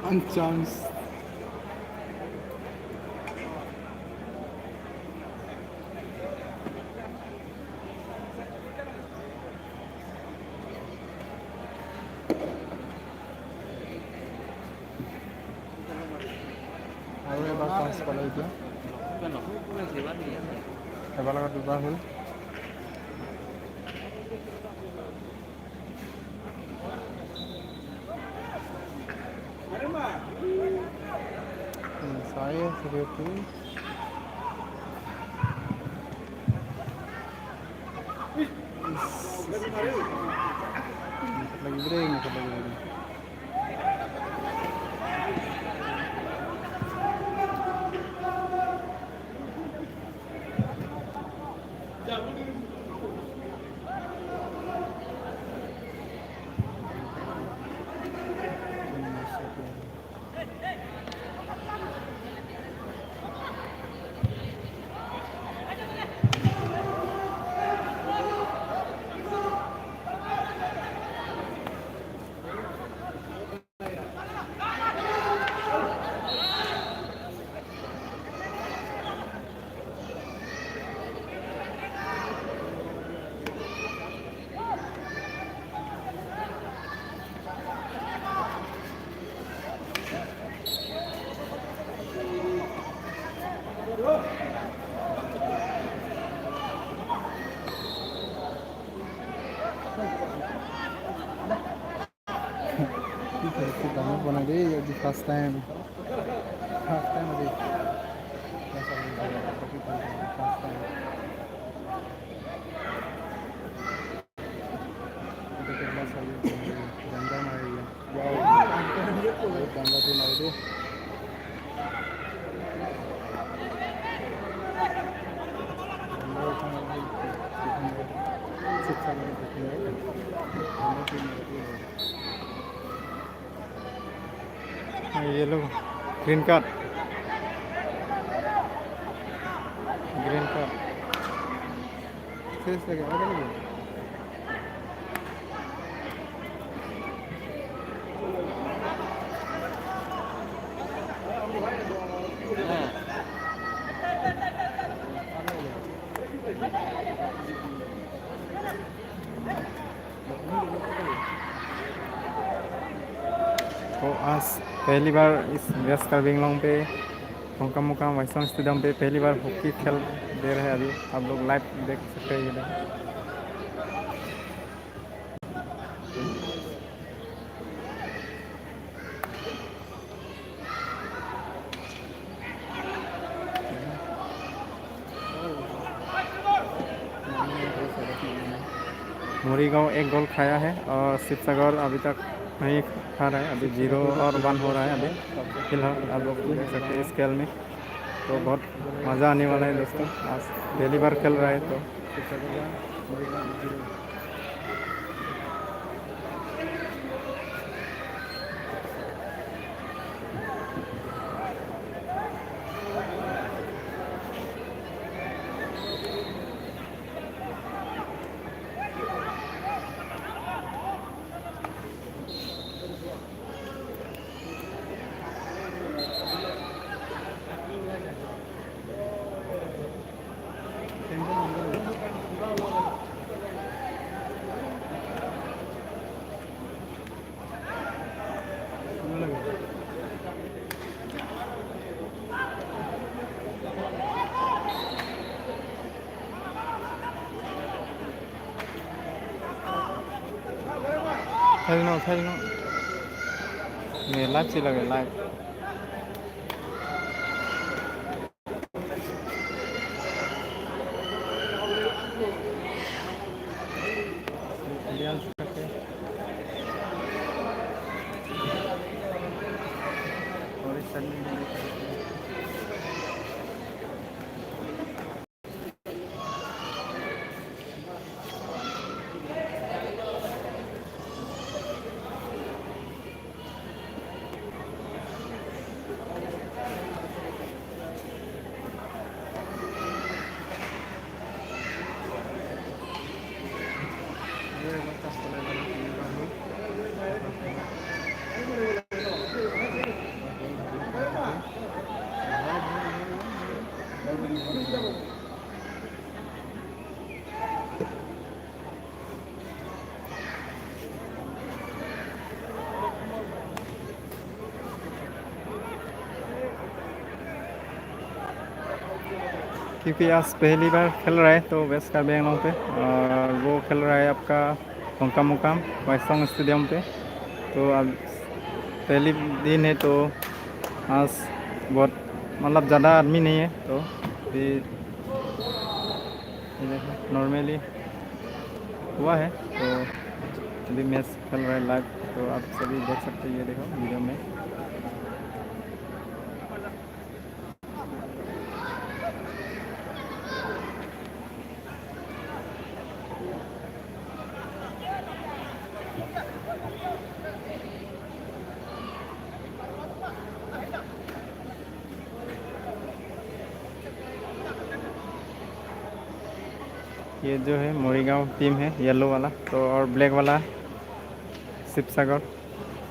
Unchance. আৰু এবাৰ chance পালে এতিয়া এবাৰ লগত দুবাৰ হ'ল চাই আছে সেইটো লাগিব দেই মুখত লাগিব Kamu pernah di first time di first time itu kelas lagi janda mari jauh janda tuh mau deh ये लोग ग्रीन कार्ड फिर से क्या लगे तो आज पहली बार इस वेस्ट कार्बिंगलोंग पे होंका मुकाम वाइसोंग स्टेडियम पे पहली बार हॉकी खेल दे रहे हैं अभी आप लोग लाइव देख सकते हैं ये मोरीगांव एक गोल खाया है और शिवसागर अभी तक नहीं खा रहा है अभी 0 और 1 हो रहा है अभी फिलहाल आप लोग देख सकते हैं इस खेल में तो बहुत मज़ा आने वाला है दोस्तों आज पहली बार खेल रहा है तो Thầy nó nghề live chỉ là nghề live क्योंकि आज पहली बार खेल रहा है तो वेस्ट कार्बी आंगलॉन्ग पे, और वो खेल रहा है आपका टोंका मुकाम वाइसोंग स्टेडियम पे। तो अब पहली दिन है तो आज बहुत मतलब ज़्यादा आदमी नहीं है, तो भी नॉर्मली हुआ है। तो अभी मैच चल रहा है लाइव, तो आप सभी देख सकते हैं, ये देखो वीडियो में। ये जो है मोरीगांव टीम है, येलो वाला, तो और ब्लैक वाला शिवसागर।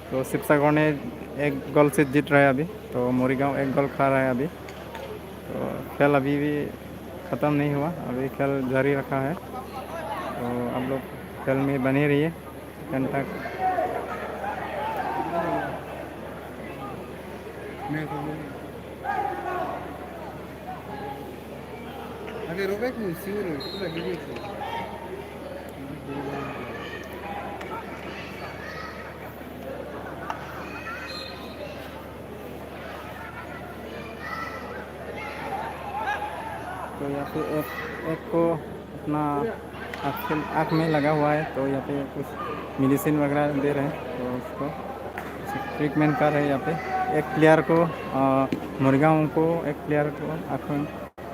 तो शिवसागर ने एक गोल से जीत रहा है अभी, तो मोरीगांव एक गोल खा रहा है अभी। तो खेल अभी भी ख़त्म नहीं हुआ, अभी खेल जारी रखा है। तो आप लोग खेल में बने रहिए सेकंड तक। Ada robek ni siur itu lagi ni. तो यहाँ पे एक को अपना आँख में लगा हुआ है, तो यहाँ पे कुछ मेडिसिन वगैरह दे रहे हैं, तो उसको ट्रीटमेंट कर रहे हैं यहाँ पे। एक प्लेयर को मुर्गाओं को, एक प्लेयर को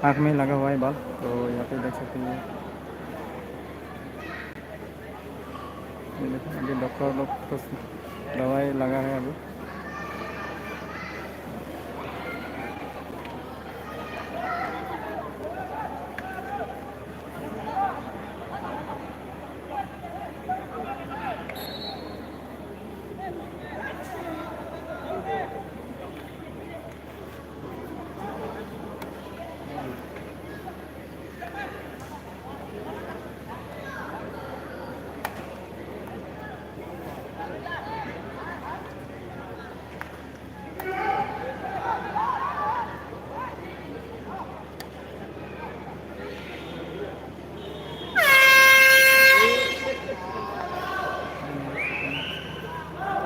आँख में लगा हुआ है बाल, तो यहाँ पे देख सकते हैं। ये देखो अभी डॉक्टर लोग कुछ दवाई लगा है अभी।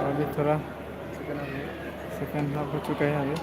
अभी थोड़ा सेकंड हाफ हो चुका है अभी।